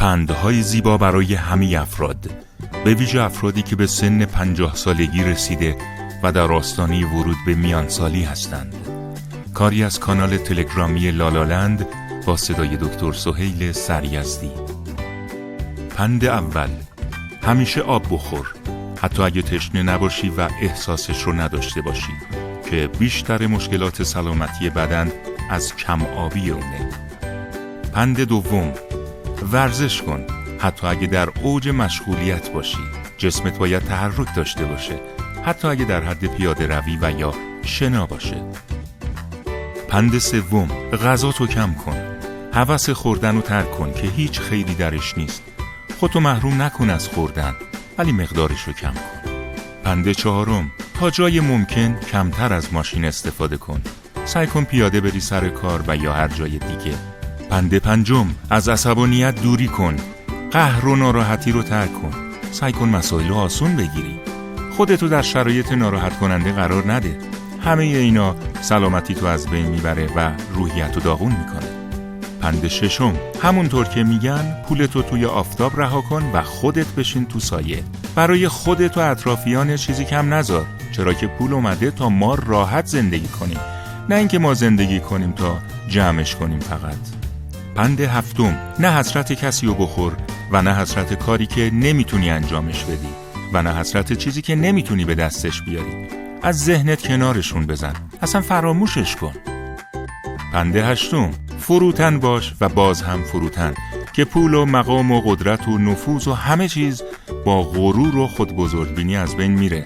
پندهای زیبا برای همه افراد، به ویژه افرادی که به سن 50 سالگی رسیده و در آستانه ورود به میانسالی هستند. کاری از کانال تلگرامی لالالند با صدای دکتر سهیل سریزدی. پند اول: همیشه آب بخور، حتی اگه تشنه نباشی و احساسش رو نداشته باشی، که بیشتر مشکلات سلامتی بدن از کم آبی اونه. پند دوم: ورزش کن، حتی اگه در اوج مشغولیت باشی. جسمت باید تحرک داشته باشه، حتی اگه در حد پیاده روی و یا شنا باشه. پند سوم: غذاتو کم کن، هوس خوردن رو ترک کن که هیچ خیری درش نیست. خودتو محروم نکن از خوردن، ولی مقدارش رو کم کن. پند چهارم: تا جای ممکن کمتر از ماشین استفاده کن. سعی کن پیاده بری سر کار و یا هر جای دیگه. پند پنجم: از عصبانیت دوری کن، قهر و ناراحتی رو ترک کن. سعی کن مسائل رو آسون بگیری. خودتو در شرایط ناراحت کننده قرار نده. همه اینا سلامتی تو از بین میبره و روحیت رو داغون میکنه. پند ششم: همونطور که میگن پولتو توی آفتاب رها کن و خودت بشین تو سایه. برای خودت و اطرافیان چیزی کم نذار، چرا که پول اومده تا ما راحت زندگی کنیم، نه اینکه ما زندگی کنیم تا جمعش کنیم فقط. پند هفتم: نه حسرت کسی رو بخور و نه حسرت کاری که نمیتونی انجامش بدی و نه حسرت چیزی که نمیتونی به دستش بیاری. از ذهنت کنارشون بزن، اصلا فراموشش کن. پند هشتم: فروتن باش و باز هم فروتن، که پول و مقام و قدرت و نفوذ و همه چیز با غرور و خود بزرگبینی از بین میره.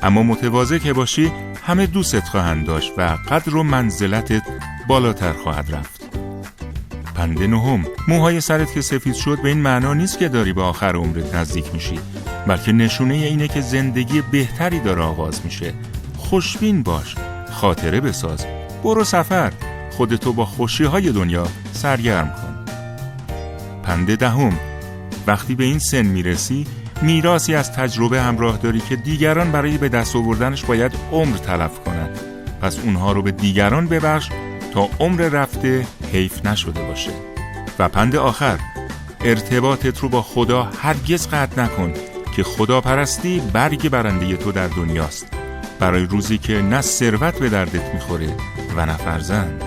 اما متواضع که باشی همه دوستت خواهند داشت و قدر و منزلتت بالاتر خواهد رفت. پند نهم: موهای سرت که سفید شد به این معنا نیست که داری به آخر عمرت نزدیک میشی، بلکه نشونه اینه که زندگی بهتری داره آغاز میشه. خوشبین باش، خاطره بساز، برو سفر، خودتو با خوشی‌های دنیا سرگرم کن. پند دهم: وقتی به این سن میرسی میراثی از تجربه همراه داری که دیگران برای به دست آوردنش باید عمر تلف کنن. پس اونها رو به دیگران ببخش تا عمر رفته حیف نشده باشه. و پند آخر: ارتباطت رو با خدا هرگز قطع نکن، که خدا پرستی برگ برنده تو در دنیاست، برای روزی که نه ثروت به دردت میخوره و نه فرزند.